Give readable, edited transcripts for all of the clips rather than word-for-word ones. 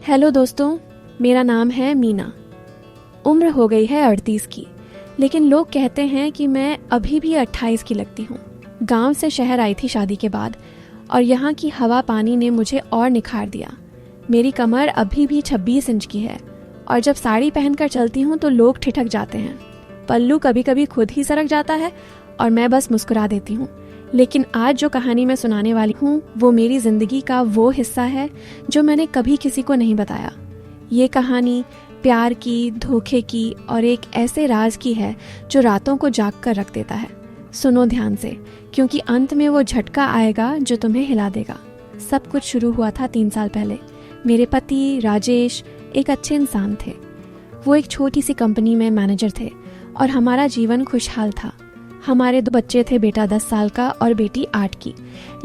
Hello दोस्तों, मेरा नाम है मीना। उम्र हो गई है 38 की, लेकिन लोग कहते हैं कि मैं अभी भी 28 की लगती हूँ। गांव से शहर आई थी शादी के बाद, और यहाँ की हवा पानी ने मुझे और निखार दिया। मेरी कमर अभी भी 26 इंच की है, और जब साड़ी पहनकर चलती हूँ तो लोग ठिठक जाते हैं। पल्लू कभी कभी खुद ही सरक जाता है और मैं बस मुस्कुरा देती हूँ। लेकिन आज जो कहानी मैं सुनाने वाली हूँ वो मेरी जिंदगी का वो हिस्सा है जो मैंने कभी किसी को नहीं बताया। ये कहानी प्यार की, धोखे की और एक ऐसे राज की है जो रातों को जाग कर रख देता है। सुनो ध्यान से, क्योंकि अंत में वो झटका आएगा जो तुम्हें हिला देगा। सब कुछ शुरू हुआ था 3 साल पहले। मेरे पति राजेश एक अच्छे इंसान थे। वो एक छोटी सी कंपनी में मैनेजर थे और हमारा जीवन खुशहाल था। हमारे 2 बच्चे थे, बेटा 10 साल का और बेटी 8 की।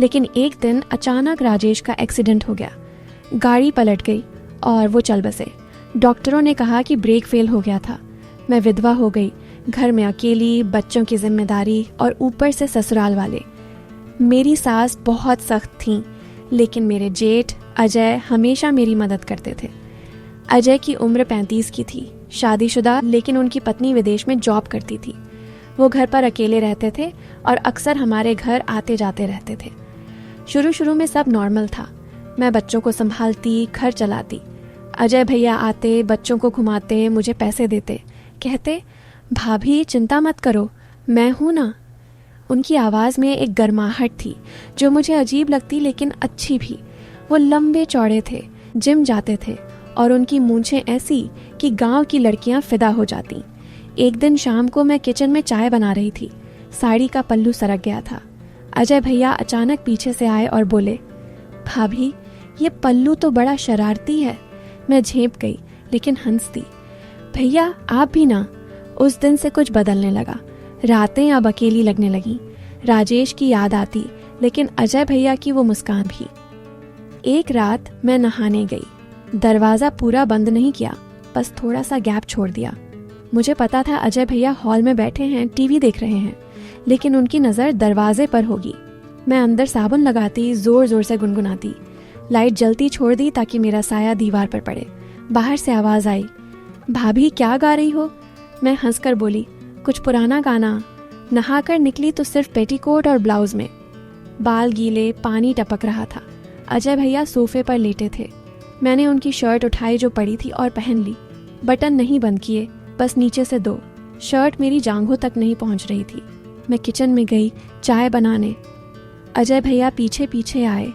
लेकिन एक दिन अचानक राजेश का एक्सीडेंट हो गया। गाड़ी पलट गई और वो चल बसे। डॉक्टरों ने कहा कि ब्रेक फेल हो गया था। मैं विधवा हो गई, घर में अकेली, बच्चों की जिम्मेदारी और ऊपर से ससुराल वाले। मेरी सास बहुत सख्त थीं, लेकिन मेरे जेठ अजय हमेशा मेरी मदद करते थे। अजय की उम्र 35 की थी, शादीशुदा, लेकिन उनकी पत्नी विदेश में जॉब करती थी। वो घर पर अकेले रहते थे और अक्सर हमारे घर आते जाते रहते थे। शुरू शुरू में सब नॉर्मल था। मैं बच्चों को संभालती, घर चलाती। अजय भैया आते, बच्चों को घुमाते, मुझे पैसे देते, कहते भाभी चिंता मत करो, मैं हूं ना। उनकी आवाज़ में एक गर्माहट थी जो मुझे अजीब लगती लेकिन अच्छी भी। वो लंबे चौड़े थे, जिम जाते थे और उनकी मूंछें ऐसी कि गांव की लड़कियां फिदा हो जाती। एक दिन शाम को मैं किचन में चाय बना रही थी। साड़ी का पल्लू सरक गया था। अजय भैया अचानक पीछे से आए और बोले, भाभी ये पल्लू तो बड़ा शरारती है। मैं झेप गई लेकिन हंस दी। भैया आप भी ना। उस दिन से कुछ बदलने लगा। रातें अब अकेली लगने लगी। राजेश की याद आती, लेकिन अजय भैया की वो मुस्कान भी। एक रात मैं नहाने गई। दरवाज़ा पूरा बंद नहीं किया, बस थोड़ा सा गैप छोड़ दिया। मुझे पता था अजय भैया हॉल में बैठे हैं, टीवी देख रहे हैं, लेकिन उनकी नज़र दरवाजे पर होगी। मैं अंदर साबुन लगाती, जोर जोर से गुनगुनाती। लाइट जलती छोड़ दी ताकि मेरा साया दीवार पर पड़े। बाहर से आवाज़ आई, भाभी क्या गा रही हो? मैं हंसकर बोली, कुछ पुराना गाना। नहाकर निकली तो सिर्फ पेटीकोट और ब्लाउज में। बाल गीले, पानी टपक रहा था। अजय भैया सोफे पर लेटे थे। मैंने उनकी शर्ट उठाई जो पड़ी थी और पहन ली। बटन नहीं बंद किए, बस नीचे से 2। शर्ट मेरी जांघों तक नहीं पहुंच रही थी। मैं किचन में गई चाय बनाने। अजय भैया पीछे पीछे आए।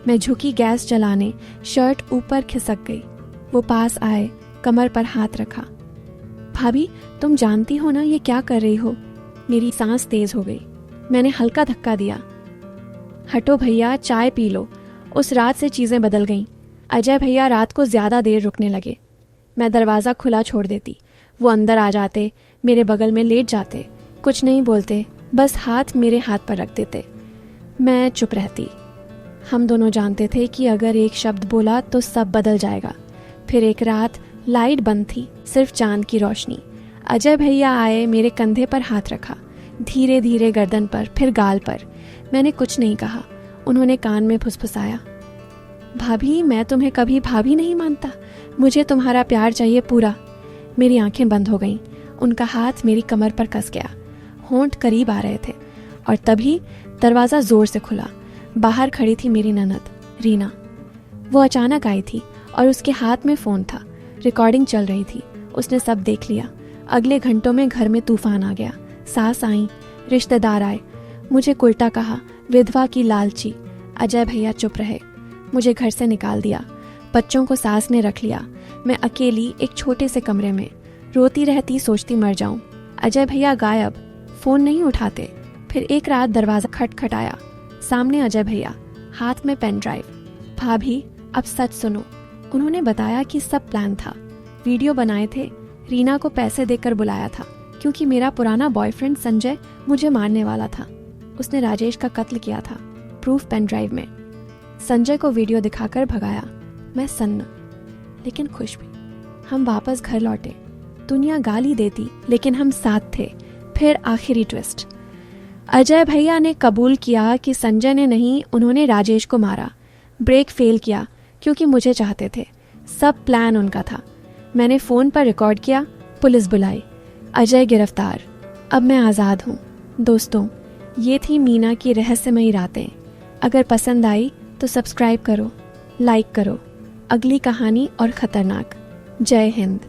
मैं झुकी गैस जलाने, शर्ट ऊपर खिसक गई। वो पास आए, कमर पर हाथ रखा। भाभी तुम जानती हो ना ये क्या कर रही हो? मेरी सांस तेज हो गई। मैंने हल्का धक्का दिया। हटो भैया, चाय पी लो। उस रात से चीजें बदल गईं। अजय भैया रात को ज्यादा देर रुकने लगे। मैं दरवाज़ा खुला छोड़ देती। वो अंदर आ जाते, मेरे बगल में लेट जाते, कुछ नहीं बोलते, बस हाथ मेरे हाथ पर रख देते। मैं चुप रहती। हम दोनों जानते थे कि अगर एक शब्द बोला तो सब बदल जाएगा। फिर एक रात लाइट बंद थी, सिर्फ चांद की रोशनी। अजय भैया आए, मेरे कंधे पर हाथ रखा, धीरे धीरे गर्दन पर, फिर गाल पर। मैंने कुछ नहीं कहा। उन्होंने कान में फुसफुसाया, भाभी मैं तुम्हें कभी भाभी नहीं मानता, मुझे तुम्हारा प्यार चाहिए पूरा। मेरी आंखें बंद हो गईं। उनका हाथ मेरी कमर पर कस गया। होंठ करीब आ रहे थे और तभी दरवाज़ा जोर से खुला। बाहर खड़ी थी मेरी ननद रीना। वो अचानक आई थी और उसके हाथ में फ़ोन था। रिकॉर्डिंग चल रही थी। उसने सब देख लिया। अगले घंटों में घर में तूफान आ गया। सास आई, रिश्तेदार आए। मुझे उल्टा कहा, विधवा की लालची। अजय भैया चुप रहे। मुझे घर से निकाल दिया। बच्चों को सास ने रख लिया। मैं अकेली एक छोटे से कमरे में रोती रहती, सोचती मर जाऊं। अजय भैया गायब, फ़ोन नहीं उठाते। फिर एक रात दरवाज़ा खटखटाया। सामने अजय भैया, हाथ में पेन ड्राइव। भाभी अब सच सुनो। उन्होंने बताया कि सब प्लान था। वीडियो बनाए थे, रीना को पैसे देकर बुलाया था क्योंकि मेरा पुराना बॉयफ्रेंड संजय मुझे मारने वाला था। उसने राजेश का कत्ल किया था। प्रूफ पेन ड्राइव में। संजय को वीडियो दिखाकर भगाया। मैं सन्न लेकिन खुश भी। हम वापस घर लौटे। दुनिया गाली देती लेकिन हम साथ थे। फिर आखिरी ट्विस्ट। अजय भैया ने कबूल किया कि संजय ने नहीं, उन्होंने राजेश को मारा। ब्रेक फेल किया क्योंकि मुझे चाहते थे। सब प्लान उनका था। मैंने फ़ोन पर रिकॉर्ड किया, पुलिस बुलाई, अजय गिरफ्तार, अब मैं आज़ाद हूँ। दोस्तों, ये थी मीना की रहस्यमयी रातें। अगर पसंद आई तो सब्सक्राइब करो, लाइक करो। अगली कहानी और ख़तरनाक। जय हिंद।